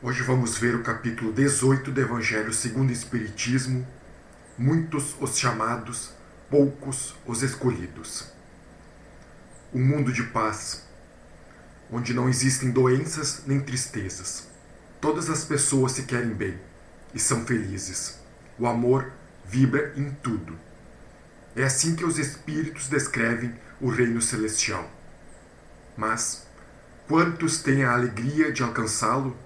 Hoje vamos ver o capítulo 18 do Evangelho segundo o Espiritismo, muitos os chamados, poucos os escolhidos. Um mundo de paz, onde não existem doenças nem tristezas. Todas as pessoas se querem bem e são felizes. O amor vibra em tudo. É assim que os espíritos descrevem o reino celestial. Mas quantos têm a alegria de alcançá-lo?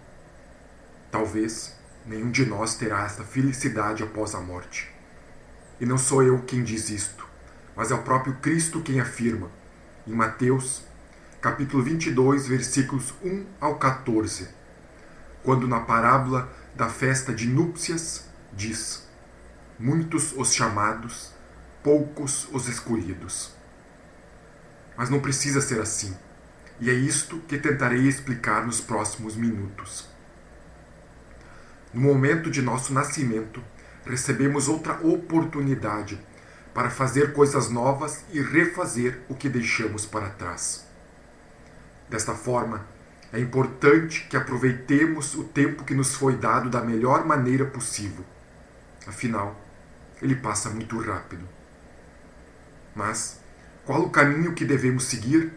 Talvez nenhum de nós terá esta felicidade após a morte. E não sou eu quem diz isto, mas é o próprio Cristo quem afirma, em Mateus, capítulo 22, versículos 1 ao 14, quando na parábola da festa de núpcias diz: muitos os chamados, poucos os escolhidos. Mas não precisa ser assim, e é isto que tentarei explicar nos próximos minutos. No momento de nosso nascimento, recebemos outra oportunidade para fazer coisas novas e refazer o que deixamos para trás. Desta forma, é importante que aproveitemos o tempo que nos foi dado da melhor maneira possível. Afinal, ele passa muito rápido. Mas qual o caminho que devemos seguir?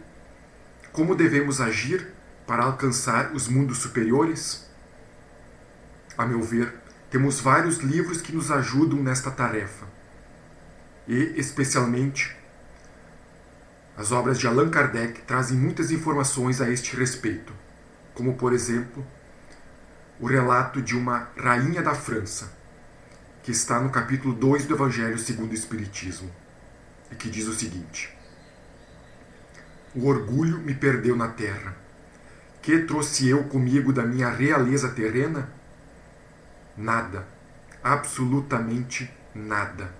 Como devemos agir para alcançar os mundos superiores? A meu ver, temos vários livros que nos ajudam nesta tarefa. E, especialmente, as obras de Allan Kardec trazem muitas informações a este respeito, como, por exemplo, o relato de uma rainha da França, que está no capítulo 2 do Evangelho segundo o Espiritismo, e que diz o seguinte: o orgulho me perdeu na terra. Que trouxe eu comigo da minha realeza terrena? Nada, absolutamente nada.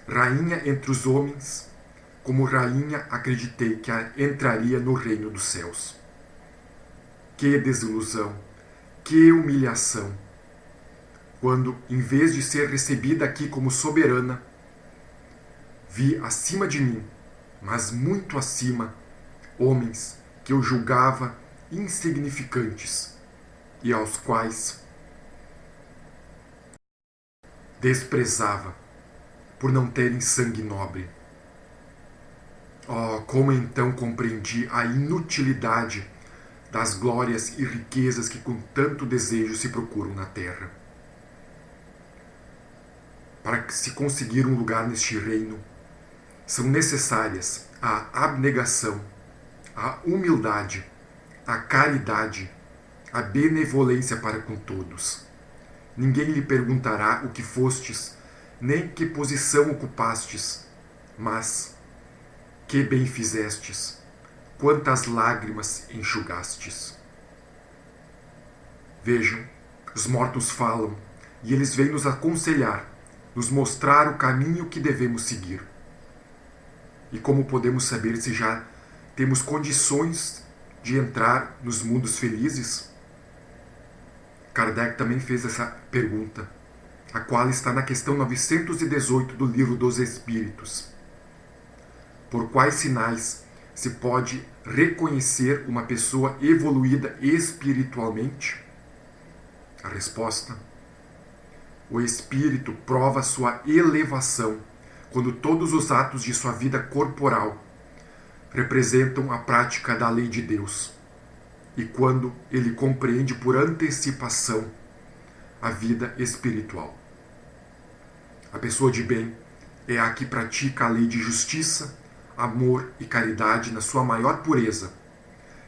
Rainha entre os homens, como rainha acreditei que entraria no reino dos céus. Que desilusão, que humilhação, quando, em vez de ser recebida aqui como soberana, vi acima de mim, mas muito acima, homens que eu julgava insignificantes e aos quais desprezava por não terem sangue nobre. Oh, como então compreendi a inutilidade das glórias e riquezas que com tanto desejo se procuram na terra. Para se conseguir um lugar neste reino, são necessárias a abnegação, a humildade, a caridade, a benevolência para com todos. Ninguém lhe perguntará o que fostes, nem que posição ocupastes, mas que bem fizestes, quantas lágrimas enxugastes. Vejam, os mortos falam, e eles vêm nos aconselhar, nos mostrar o caminho que devemos seguir. E como podemos saber se já temos condições de entrar nos mundos felizes? Kardec também fez essa pergunta, a qual está na questão 918 do Livro dos Espíritos. Por quais sinais se pode reconhecer uma pessoa evoluída espiritualmente? A resposta: o espírito prova sua elevação quando todos os atos de sua vida corporal representam a prática da lei de Deus, e quando ele compreende por antecipação a vida espiritual. A pessoa de bem é a que pratica a lei de justiça, amor e caridade na sua maior pureza.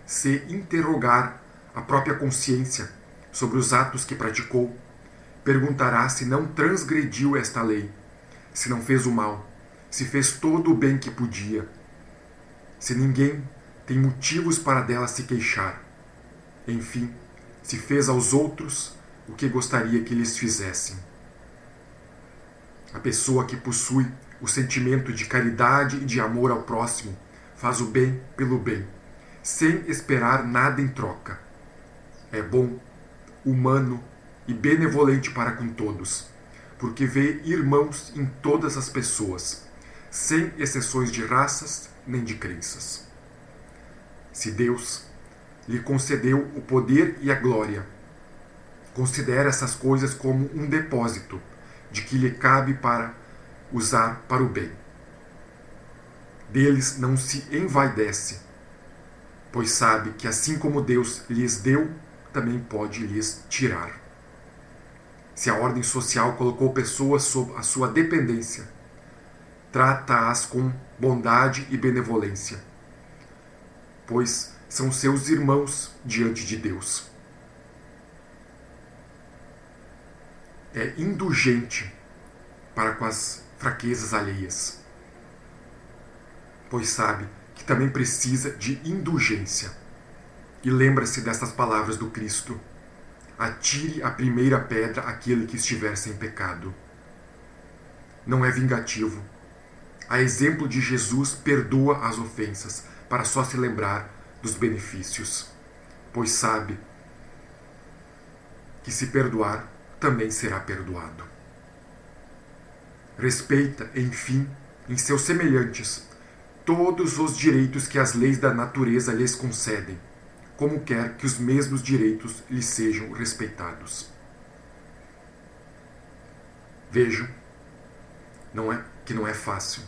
Se interrogar a própria consciência sobre os atos que praticou, perguntará se não transgrediu esta lei, se não fez o mal, se fez todo o bem que podia, se ninguém tem motivos para dela se queixar. Enfim, se fez aos outros o que gostaria que lhes fizessem. A pessoa que possui o sentimento de caridade e de amor ao próximo faz o bem pelo bem, sem esperar nada em troca. É bom, humano e benevolente para com todos, porque vê irmãos em todas as pessoas, sem exceções de raças nem de crenças. Se Deus lhe concedeu o poder e a glória Considera essas coisas como um depósito de que lhe cabe para usar para o bem. Deles não se envaidece, pois sabe que assim como Deus lhes deu, também pode lhes tirar. Se a ordem social colocou pessoas sob a sua dependência, trata-as com bondade e benevolência, pois são seus irmãos diante de Deus. É indulgente para com as fraquezas alheias, pois sabe que também precisa de indulgência. E lembra-se destas palavras do Cristo: atire a primeira pedra aquele que estiver sem pecado. Não é vingativo. A exemplo de Jesus, perdoa as ofensas para só se lembrar dos benefícios, pois sabe que se perdoar, também será perdoado. Respeita, enfim, em seus semelhantes, todos os direitos que as leis da natureza lhes concedem, como quer que os mesmos direitos lhes sejam respeitados. Vejam, não é fácil.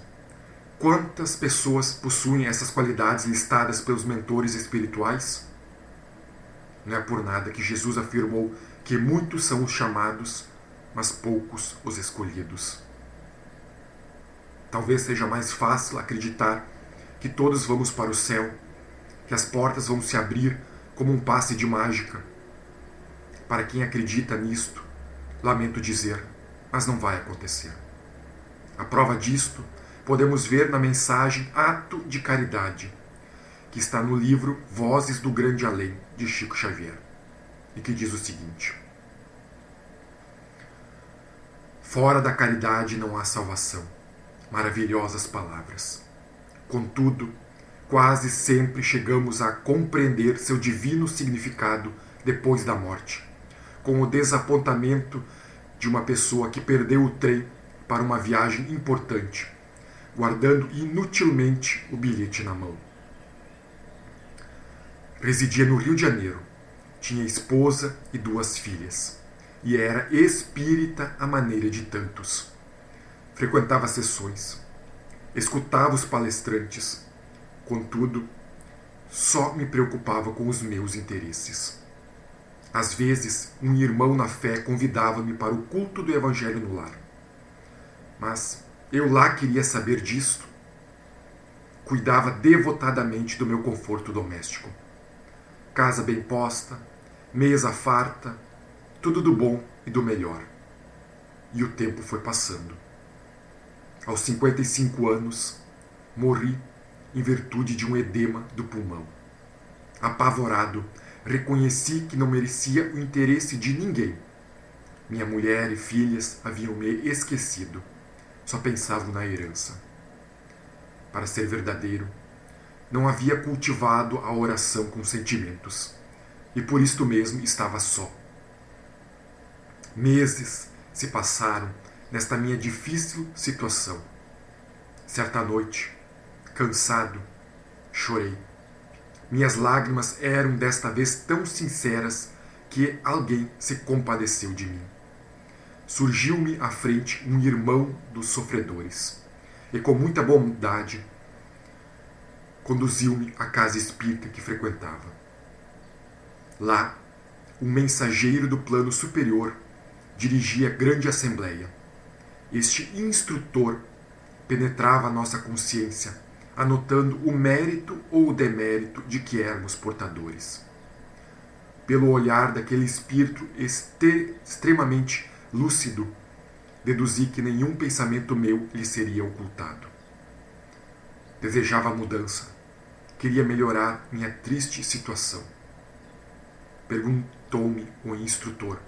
Quantas pessoas possuem essas qualidades listadas pelos mentores espirituais? Não é por nada que Jesus afirmou que muitos são os chamados, mas poucos os escolhidos. Talvez seja mais fácil acreditar que todos vamos para o céu, que as portas vão se abrir como um passe de mágica. Para quem acredita nisto, lamento dizer, mas não vai acontecer. A prova disto podemos ver na mensagem Ato de Caridade, que está no livro Vozes do Grande Além, de Chico Xavier, e que diz o seguinte: fora da caridade não há salvação. Maravilhosas palavras. Contudo, quase sempre chegamos a compreender seu divino significado depois da morte, com o desapontamento de uma pessoa que perdeu o trem para uma viagem importante, guardando inutilmente o bilhete na mão. Residia no Rio de Janeiro, tinha esposa e 2 filhas, e era espírita à maneira de tantos. Frequentava sessões, escutava os palestrantes, contudo, só me preocupava com os meus interesses. Às vezes, um irmão na fé convidava-me para o culto do Evangelho no lar. Mas eu lá queria saber disto. Cuidava devotadamente do meu conforto doméstico. Casa bem posta, mesa farta, tudo do bom e do melhor. E o tempo foi passando. Aos 55 anos, morri em virtude de um edema do pulmão. Apavorado, reconheci que não merecia o interesse de ninguém. Minha mulher e filhas haviam me esquecido. Só pensavam na herança. Para ser verdadeiro, não havia cultivado a oração com sentimentos, e por isto mesmo estava só. Meses se passaram nesta minha difícil situação. Certa noite, cansado, chorei. Minhas lágrimas eram desta vez tão sinceras que alguém se compadeceu de mim. Surgiu-me à frente um irmão dos sofredores e, com muita bondade, conduziu-me à casa espírita que frequentava. Lá, um mensageiro do plano superior dirigia grande assembleia. Este instrutor penetrava a nossa consciência, anotando o mérito ou o demérito de que éramos portadores. Pelo olhar daquele espírito extremamente lúcido, deduzi que nenhum pensamento meu lhe seria ocultado. Desejava a mudança, queria melhorar minha triste situação. Perguntou-me o instrutor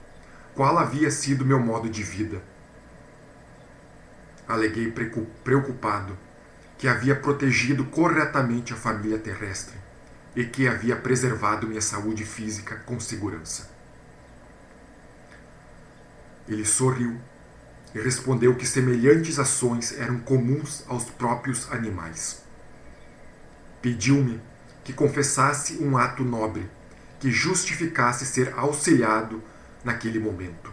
qual havia sido meu modo de vida. Aleguei preocupado que havia protegido corretamente a família terrestre e que havia preservado minha saúde física com segurança. Ele sorriu e respondeu que semelhantes ações eram comuns aos próprios animais. Pediu-me que confessasse um ato nobre, que justificasse ser auxiliado naquele momento.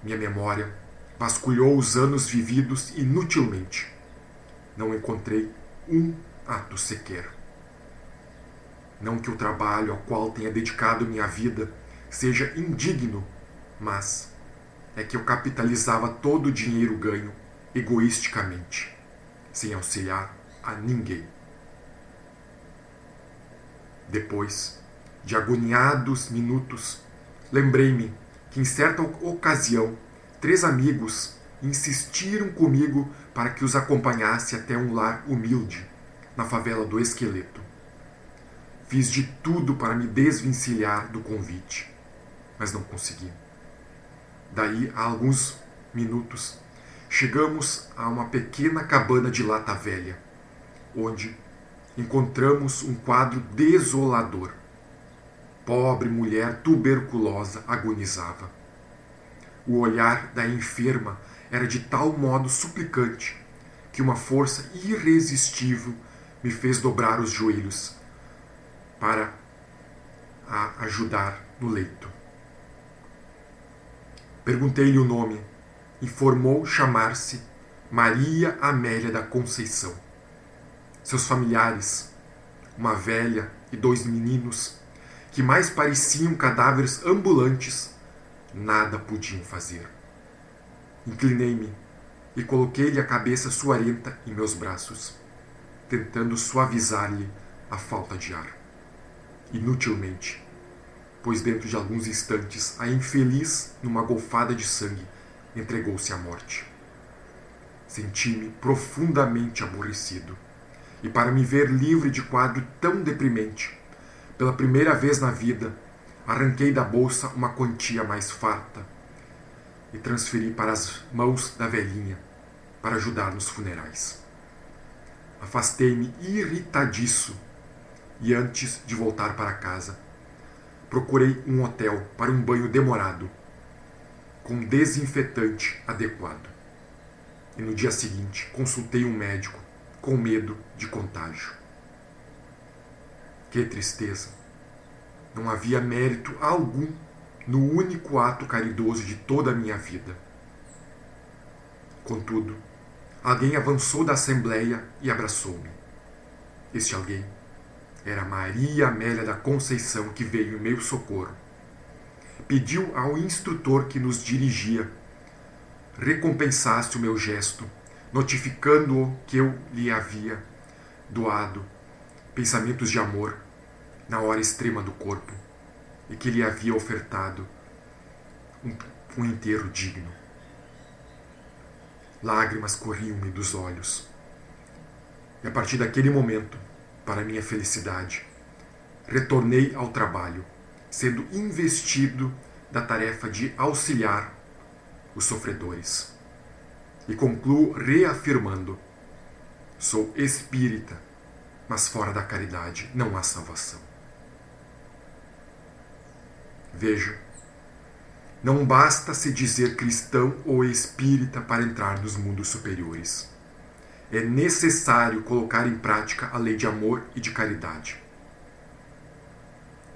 Minha memória vasculhou os anos vividos inutilmente. Não encontrei um ato sequer. Não que o trabalho ao qual tenha dedicado minha vida seja indigno, mas é que eu capitalizava todo o dinheiro ganho egoisticamente, sem auxiliar a ninguém. Depois de agoniados minutos, lembrei-me que em certa ocasião 3 amigos insistiram comigo para que os acompanhasse até um lar humilde, na favela do Esqueleto. Fiz de tudo para me desvencilhar do convite, mas não consegui. Daí, a alguns minutos, chegamos a uma pequena cabana de lata velha, onde encontramos um quadro desolador. Pobre mulher tuberculosa agonizava. O olhar da enferma era de tal modo suplicante que uma força irresistível me fez dobrar os joelhos para a ajudar no leito. Perguntei-lhe o nome. Informou chamar-se Maria Amélia da Conceição. Seus familiares, uma velha e 2 meninos, que mais pareciam cadáveres ambulantes, nada podiam fazer. Inclinei-me e coloquei-lhe a cabeça suarenta em meus braços, tentando suavizar-lhe a falta de ar. Inutilmente, pois dentro de alguns instantes a infeliz, numa golfada de sangue, entregou-se à morte. Senti-me profundamente aborrecido, e para me ver livre de quadro tão deprimente, pela primeira vez na vida, arranquei da bolsa uma quantia mais farta e transferi para as mãos da velhinha para ajudar nos funerais. Afastei-me irritadiço e antes de voltar para casa, procurei um hotel para um banho demorado, com desinfetante adequado. E no dia seguinte consultei um médico com medo de contágio. Que tristeza! Não havia mérito algum no único ato caridoso de toda a minha vida. Contudo, alguém avançou da assembleia e abraçou-me. Este alguém era Maria Amélia da Conceição, que veio em meu socorro. Pediu ao instrutor que nos dirigia recompensasse o meu gesto, notificando-o que eu lhe havia doado pensamentos de amor na hora extrema do corpo e que lhe havia ofertado um enterro digno. Lágrimas corriam-me dos olhos. E a partir daquele momento, para minha felicidade, retornei ao trabalho, sendo investido da tarefa de auxiliar os sofredores. E concluo reafirmando: sou espírita, mas fora da caridade não há salvação. Veja, não basta se dizer cristão ou espírita para entrar nos mundos superiores. É necessário colocar em prática a lei de amor e de caridade.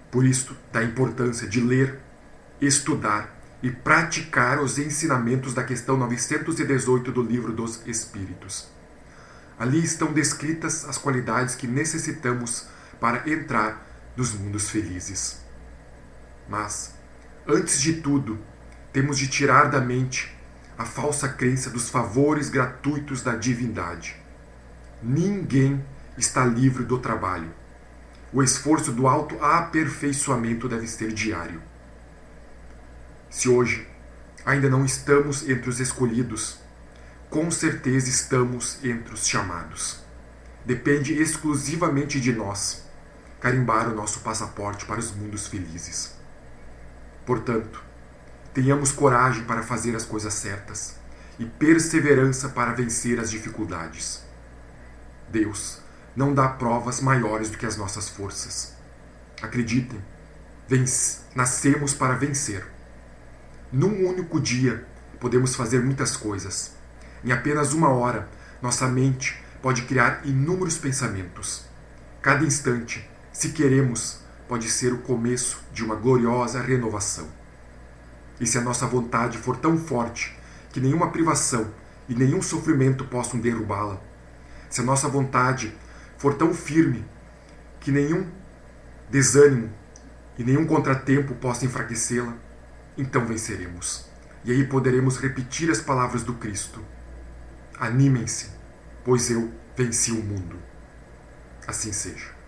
Por isso, da importância de ler, estudar e praticar os ensinamentos da questão 918 do Livro dos Espíritos. Ali estão descritas as qualidades que necessitamos para entrar nos mundos felizes. Mas, antes de tudo, temos de tirar da mente a falsa crença dos favores gratuitos da divindade. Ninguém está livre do trabalho. O esforço do autoaperfeiçoamento deve ser diário. Se hoje ainda não estamos entre os escolhidos, com certeza estamos entre os chamados. Depende exclusivamente de nós carimbar o nosso passaporte para os mundos felizes. Portanto, tenhamos coragem para fazer as coisas certas e perseverança para vencer as dificuldades. Deus não dá provas maiores do que as nossas forças. Acreditem, nascemos para vencer. Num único dia, podemos fazer muitas coisas. Em apenas 1 hora, nossa mente pode criar inúmeros pensamentos. Cada instante, se queremos, pode ser o começo de uma gloriosa renovação. E se a nossa vontade for tão forte que nenhuma privação e nenhum sofrimento possam derrubá-la, se a nossa vontade for tão firme que nenhum desânimo e nenhum contratempo possa enfraquecê-la, então venceremos. E aí poderemos repetir as palavras do Cristo: animem-se, pois eu venci o mundo. Assim seja.